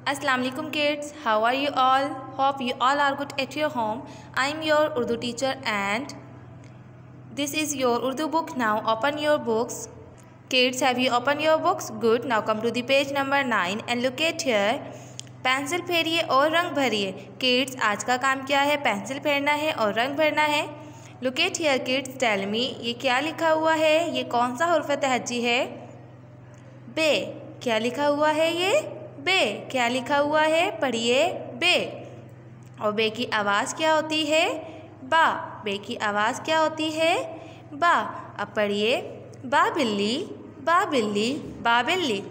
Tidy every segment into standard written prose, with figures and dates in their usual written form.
Assalamu alaikum kids, how are you all? Hope you all are good at your home. I am your Urdu teacher and this is your Urdu book. Now open your books. Kids, have you opened your books? Good. Now come to the page number 9 and look at here. Pencil फेरिए और रंग भरिए. Kids, आज का काम क्या है? Pencil फेरना है और रंग भरना है. Look at here kids, tell me, ये क्या लिखा हुआ है? ये कौन सा हुर्फ तहज्जी है? बे. क्या लिखा हुआ है ये? बे. क्या लिखा हुआ है? पढ़िए, बे. और बे की आवाज़ क्या होती है? बा. बे की आवाज़ क्या होती है? बा. अब पढ़िए, बा बिल्ली, बा बिल्ली, बा बिल्ली.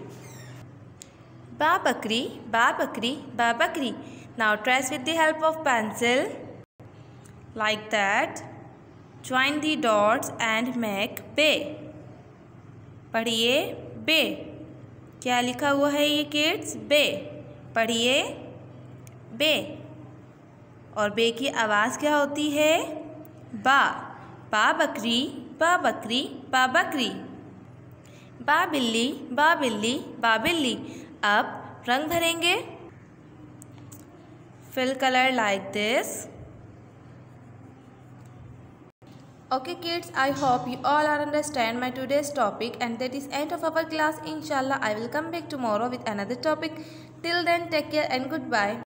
बा बकरी, बा बकरी, बा बकरी. Now trace with the help of pencil like that. Join the dots and make bay. पढ़िए, बे. क्या लिखा हुआ है ये किड्स? बे. पढ़िए, बे. और बे की आवाज़ क्या होती है? बा. बा बकरी, बा बकरी, बा बकरी. बा बिल्ली, बा बिल्ली, बा बिल्ली. अब रंग भरेंगे. fill color like this. Okay kids, I hope you all are understand my today's topic and that is end of our class. Inshallah I will come back tomorrow with another topic. Till then, take care and goodbye.